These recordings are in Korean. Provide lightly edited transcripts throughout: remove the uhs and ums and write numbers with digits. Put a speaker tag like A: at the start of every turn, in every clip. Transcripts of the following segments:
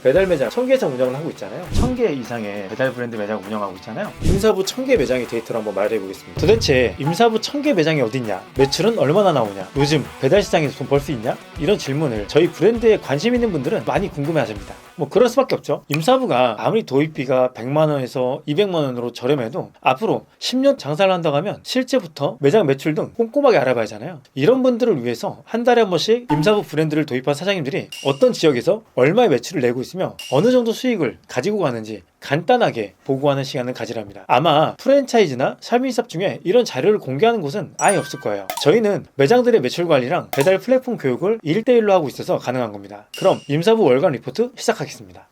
A: 배달 매장 1000개 이상 운영을 하고 있잖아요. 1000개 이상의 배달 브랜드 매장 운영하고 있잖아요. 임사부 1000개 매장의 데이터를 한번 말해 보겠습니다. 도대체 임사부 1000개 매장이 어딨냐? 매출은 얼마나 나오냐? 요즘 배달 시장에서 돈 벌 수 있냐? 이런 질문을 저희 브랜드에 관심 있는 분들은 많이 궁금해 하십니다. 뭐 그럴 수밖에 없죠. 임사부가 아무리 도입비가 100만원에서 200만원으로 저렴해도 앞으로 10년 장사를 한다고 하면 실제부터 매장 매출 등 꼼꼼하게 알아봐야 하잖아요. 이런 분들을 위해서 한 달에 한 번씩 임사부 브랜드를 도입한 사장님들이 어떤 지역에서 얼마의 매출을 내고 있으며 어느 정도 수익을 가지고 가는지 간단하게 보고하는 시간을 가지랍니다. 아마 프랜차이즈나 샵인샵 중에 이런 자료를 공개하는 곳은 아예 없을 거예요. 저희는 매장들의 매출 관리랑 배달 플랫폼 교육을 1대1로 하고 있어서 가능한 겁니다. 그럼 임사부 월간 리포트 시작하겠습니다.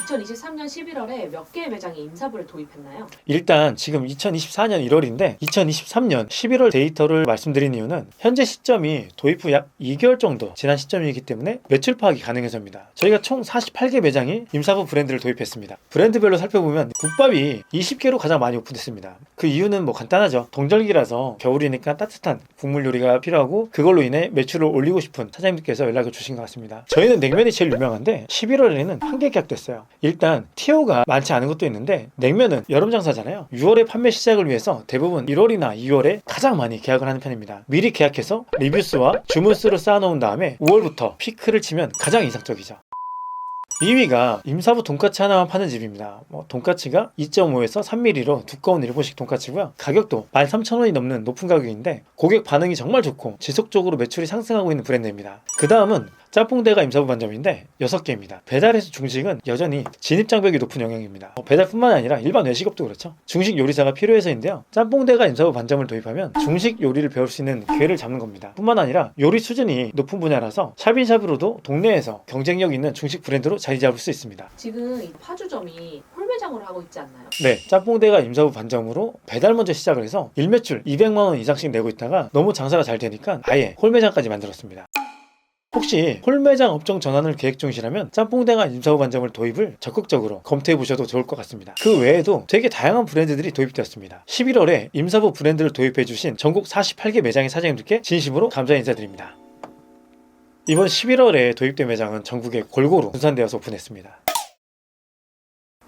B: 2023년 11월에 몇 개의 매장이 임사부를 도입했나요?
A: 일단 지금 2024년 1월인데 2023년 11월 데이터를 말씀드린 이유는 현재 시점이 도입 후 약 2개월 정도 지난 시점이기 때문에 매출 파악이 가능해서입니다. 저희가 총 48개 매장이 임사부 브랜드를 도입했습니다. 브랜드별로 살펴보면 국밥이 20개로 가장 많이 오픈됐습니다. 그 이유는 뭐 간단하죠. 동절기라서 겨울이니까 따뜻한 국물 요리가 필요하고 그걸로 인해 매출을 올리고 싶은 사장님들께서 연락을 주신 것 같습니다. 저희는 냉면이 제일 유명한데 11월에는 한 개 계약됐어요. 일단 티오가 많지 않은 것도 있는데 냉면은 여름 장사잖아요. 6월에 판매 시작을 위해서 대부분 1월이나 2월에 가장 많이 계약을 하는 편입니다. 미리 계약해서 리뷰수와 주문수를 쌓아놓은 다음에 5월부터 피크를 치면 가장 이상적이죠. 2위가 임사부 돈까츠 하나만 파는 집입니다. 돈까츠가 2.5에서 3mm로 두꺼운 일본식 돈까츠고요. 가격도 13,000원이 넘는 높은 가격인데 고객 반응이 정말 좋고 지속적으로 매출이 상승하고 있는 브랜드입니다. 그 다음은 짬뽕대가 임사부 반점인데 6개입니다. 배달에서 중식은 여전히 진입장벽이 높은 영역입니다. 배달뿐만 아니라 일반 외식업도 그렇죠. 중식 요리사가 필요해서인데요. 짬뽕대가 임사부 반점을 도입하면 중식 요리를 배울 수 있는 기회를 잡는 겁니다. 뿐만 아니라 요리 수준이 높은 분야라서 샵인샵으로도 동네에서 경쟁력 있는 중식 브랜드로 자리 잡을 수 있습니다.
B: 지금 이 파주점이 홀매장으로 하고 있지 않나요?
A: 네, 짬뽕대가 임사부 반점으로 배달 먼저 시작을 해서 일매출 200만원 이상씩 내고 있다가 너무 장사가 잘 되니까 아예 홀매장까지 만들었습니다. 혹시 홀매장 업종 전환을 계획 중이시라면 짬뽕대가 임사부 반점을 도입을 적극적으로 검토해 보셔도 좋을 것 같습니다. 그 외에도 되게 다양한 브랜드들이 도입되었습니다. 11월에 임사부 브랜드를 도입해 주신 전국 48개 매장의 사장님들께 진심으로 감사 인사드립니다. 이번 11월에 도입된 매장은 전국에 골고루 분산되어서 오픈했습니다.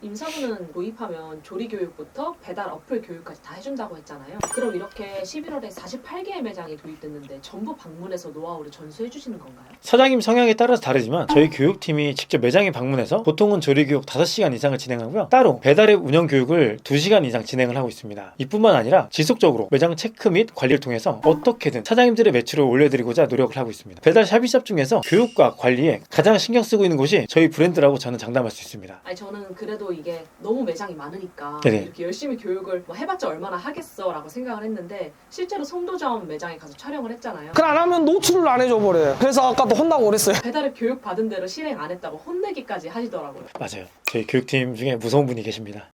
B: 임사부는 도입하면 조리 교육부터 배달 어플 교육까지 다 해준다고 했잖아요. 그럼 이렇게 11월에 48개의 매장이 도입됐는데 전부 방문해서 노하우를 전수해 주시는 건가요?
A: 사장님 성향에 따라서 다르지만 저희 교육팀이 직접 매장에 방문해서 보통은 조리 교육 5시간 이상을 진행하고요. 따로 배달앱 운영 교육을 2시간 이상 진행을 하고 있습니다. 이뿐만 아니라 지속적으로 매장 체크 및 관리를 통해서 어떻게든 사장님들의 매출을 올려드리고자 노력을 하고 있습니다. 배달 샵인샵 중에서 교육과 관리에 가장 신경 쓰고 있는 곳이 저희 브랜드라고 저는 장담할 수 있습니다.
B: 아니 저는 그래도 이게 너무 매장이 많으니까
A: 네네.
B: 이렇게 열심히 교육을 해봤자 얼마나 하겠어 라고 생각을 했는데 실제로 송도점 매장에 가서 촬영을 했잖아요.
C: 그걸 안 하면 노출을 안 해줘 버려요. 그래서 아까도 혼나고 그랬어요.
B: 배달앱 교육 받은 대로 실행 안 했다고 혼내기까지 하시더라고요.
A: 맞아요. 저희 교육팀 중에 무서운 분이 계십니다.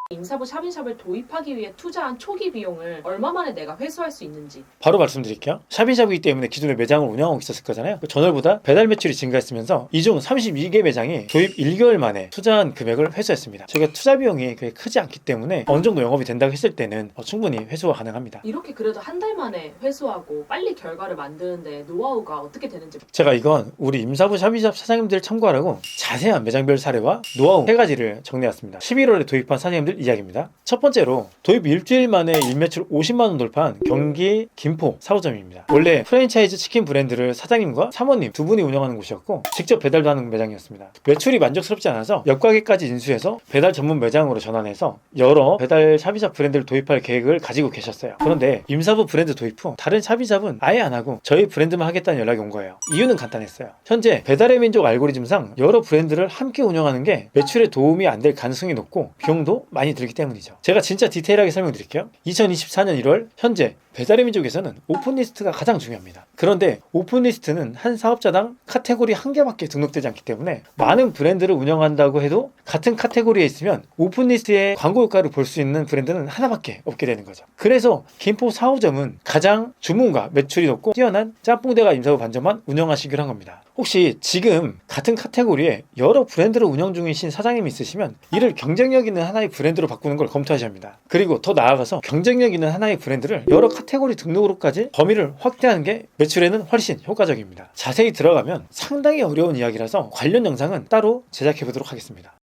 B: 임사부 샵인샵을 도입하기 위해 투자한 초기 비용을 얼마 만에 내가 회수할 수 있는지
A: 바로 말씀드릴게요. 샵인샵이기 때문에 기존에 매장을 운영하고 있었을 거잖아요. 전월보다 배달 매출이 증가했으면서 이 중 32개 매장이 도입 1개월 만에 투자한 금액을 회수했습니다. 저희가 투자 비용이 그렇게 크지 않기 때문에 어느 정도 영업이 된다고 했을 때는 충분히 회수가 가능합니다.
B: 이렇게 그래도 한 달 만에 회수하고 빨리 결과를 만드는데 노하우가 어떻게 되는지
A: 제가 이건 우리 임사부 샵인샵 사장님들 참고하라고 자세한 매장별 사례와 노하우 3가지를 정리해왔습니다. 11월에 도입한 사장님들 이야기입니다. 첫 번째로 도입 일주일 만에 일매출 50만원 돌파한 경기 김포 4호점입니다. 원래 프랜차이즈 치킨 브랜드를 사장님과 사모님 두 분이 운영하는 곳이었고 직접 배달도 하는 매장이었습니다. 매출이 만족스럽지 않아서 옆가게까지 인수해서 배달 전문 매장으로 전환해서 여러 배달 샵인샵 브랜드를 도입할 계획을 가지고 계셨어요. 그런데 임사부 브랜드 도입 후 다른 샵인샵은 아예 안 하고 저희 브랜드만 하겠다는 연락이 온 거예요. 이유는 간단했어요. 현재 배달의 민족 알고리즘상 여러 브랜드를 함께 운영하는 게 매출에 도움이 안 될 가능성이 높고 비용도 많이 들기 때문이죠. 제가 진짜 디테일하게 설명드릴게요. 2024년 1월 현재 배달의 민족에서는 오픈리스트가 가장 중요합니다. 그런데 오픈리스트는 한 사업자당 카테고리 한 개밖에 등록되지 않기 때문에 많은 브랜드를 운영한다고 해도 같은 카테고리에 있으면 오픈리스트의 광고 효과를 볼 수 있는 브랜드는 하나밖에 없게 되는 거죠. 그래서 김포 4호점은 가장 주문과 매출이 높고 뛰어난 짬뽕대가 임사부 반점만 운영하시기로 한 겁니다. 혹시 지금 같은 카테고리에 여러 브랜드를 운영 중이신 사장님이 있으시면 이를 경쟁력 있는 하나의 브랜드로 바꾸는 걸 검토하셔야 합니다. 그리고 더 나아가서 경쟁력 있는 하나의 브랜드를 여러 카테고리 등록으로까지 범위를 확대하는 게 매출에는 훨씬 효과적입니다. 자세히 들어가면 상당히 어려운 이야기라서 관련 영상은 따로 제작해 보도록 하겠습니다.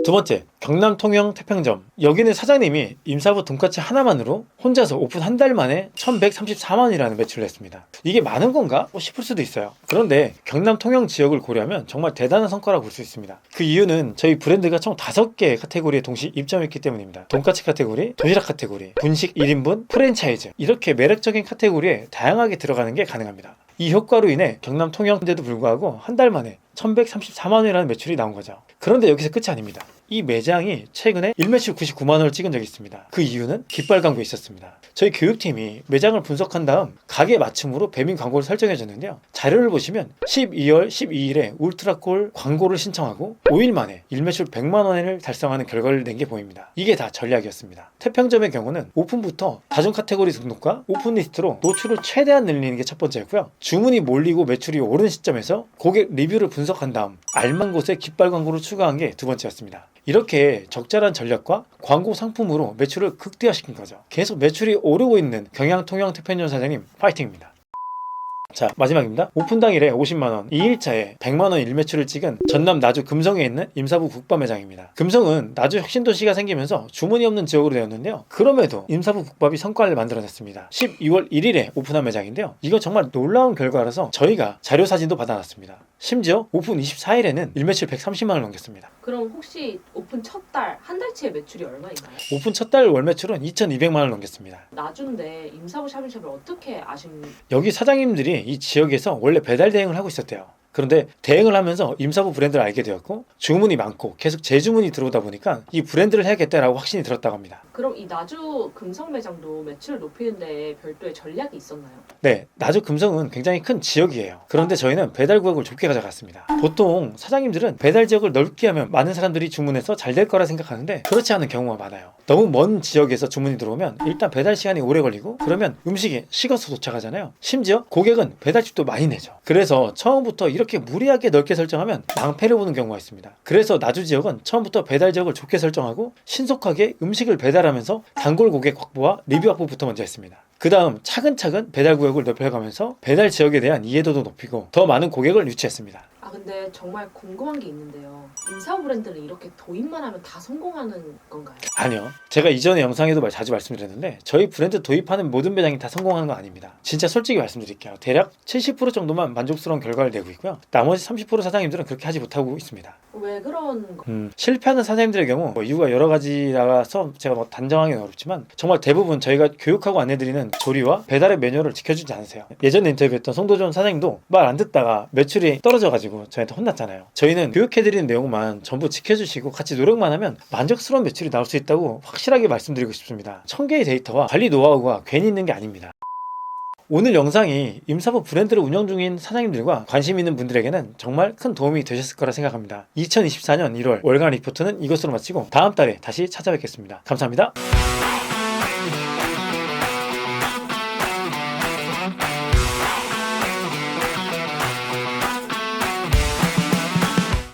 A: 두 번째, 경남 통영 태평점. 여기는 사장님이 임사부 돈까스 하나만으로 혼자서 오픈 한 달 만에 1134만 원이라는 매출을 했습니다. 이게 많은 건가? 싶을 수도 있어요. 그런데 경남 통영 지역을 고려하면 정말 대단한 성과라고 볼 수 있습니다. 그 이유는 저희 브랜드가 총 5개의 카테고리에 동시 입점했기 때문입니다. 돈까스 카테고리, 도시락 카테고리, 분식 1인분, 프랜차이즈, 이렇게 매력적인 카테고리에 다양하게 들어가는 게 가능합니다. 이 효과로 인해 경남 통영인데도 불구하고 한 달 만에 1134만 원이라는 매출이 나온 거죠. 그런데 여기서 끝이 아닙니다. 이 매장이 최근에 일매출 99만 원을 찍은 적이 있습니다. 그 이유는 깃발 광고에 있었습니다. 저희 교육팀이 매장을 분석한 다음 가게 맞춤으로 배민 광고를 설정해 줬는데요. 자료를 보시면 12월 12일에 울트라콜 광고를 신청하고 5일 만에 일매출 100만 원을 달성하는 결과를 낸 게 보입니다. 이게 다 전략이었습니다. 태평점의 경우는 오픈부터 다중 카테고리 등록과 오픈 리스트로 노출을 최대한 늘리는 게 첫 번째였고요. 주문이 몰리고 매출이 오른 시점에서 고객 리뷰를 분석한 다음 알만 곳에 깃발 광고를 추가한 게 두 번째였습니다. 이렇게 적절한 전략과 광고 상품으로 매출을 극대화시킨 거죠. 계속 매출이 오르고 있는 경양 통영 태평점 사장님 파이팅입니다. 자, 마지막입니다. 오픈 당일에 50만원, 2일차에 100만원 일매출을 찍은 전남 나주 금성에 있는 임사부 국밥 매장입니다. 금성은 나주 혁신도시가 생기면서 주문이 없는 지역으로 되었는데요. 그럼에도 임사부 국밥이 성과를 만들어냈습니다. 12월 1일에 오픈한 매장인데요. 이거 정말 놀라운 결과라서 저희가 자료사진도 받아놨습니다. 심지어 오픈 24일에는 일매출 130만원을 넘겼습니다.
B: 그럼 혹시 오픈 첫 달, 한 달치의 매출이 얼마인가요?
A: 오픈 첫 달 월매출은 2,200만원을 넘겼습니다.
B: 나주인데 임사부 샵을 어떻게 아신?
A: 여기 사장님들이 이 지역에서 원래 배달 대행을 하고 있었대요. 그런데 대행을 하면서 임사부 브랜드를 알게 되었고 주문이 많고 계속 재주문이 들어오다 보니까 이 브랜드를 해야겠다라고 확신이 들었다고 합니다.
B: 그럼 이 나주 금성 매장도 매출을 높이는 데 별도의 전략이 있었나요?
A: 네, 나주 금성은 굉장히 큰 지역이에요. 그런데 저희는 배달 구역을 좁게 가져갔습니다. 보통 사장님들은 배달 지역을 넓게 하면 많은 사람들이 주문해서 잘 될 거라 생각하는데 그렇지 않은 경우가 많아요. 너무 먼 지역에서 주문이 들어오면 일단 배달 시간이 오래 걸리고 그러면 음식이 식어서 도착하잖아요. 심지어 고객은 배달집도 많이 내죠. 그래서 처음부터 이렇게 무리하게 넓게 설정하면 낭패를 보는 경우가 있습니다. 그래서 나주 지역은 처음부터 배달 지역을 좁게 설정하고 신속하게 음식을 배달하면서 단골 고객 확보와 리뷰 확보부터 먼저 했습니다. 그 다음 차근차근 배달 구역을 넓혀가면서 배달 지역에 대한 이해도도 높이고 더 많은 고객을 유치했습니다.
B: 근데 정말 궁금한 게 있는데요. 임사부 브랜드는 이렇게 도입만 하면 다 성공하는 건가요?
A: 아니요. 제가 이전에 영상에도 자주 말씀드렸는데 저희 브랜드 도입하는 모든 매장이 다 성공하는 건 아닙니다. 진짜 솔직히 말씀드릴게요. 대략 70% 정도만 만족스러운 결과를 내고 있고요. 나머지 30% 사장님들은 그렇게 하지 못하고 있습니다.
B: 왜 그런 거?
A: 실패하는 사장님들의 경우 이유가 여러 가지라서 제가 단정하기는 어렵지만 정말 대부분 저희가 교육하고 안내드리는 조리와 배달의 매뉴얼을 지켜주지 않으세요. 예전에 인터뷰했던 송도전 사장님도 말 안 듣다가 매출이 떨어져가지고 저희한테 혼났잖아요. 저희는 교육해드리는 내용만 전부 지켜주시고 같이 노력만 하면 만족스러운 매출이 나올 수 있다고 확실하게 말씀드리고 싶습니다. 1000개의 데이터와 관리 노하우가 괜히 있는 게 아닙니다. 오늘 영상이 임사부 브랜드를 운영 중인 사장님들과 관심 있는 분들에게는 정말 큰 도움이 되셨을 거라 생각합니다. 2024년 1월 월간 리포트는 이것으로 마치고 다음 달에 다시 찾아뵙겠습니다. 감사합니다.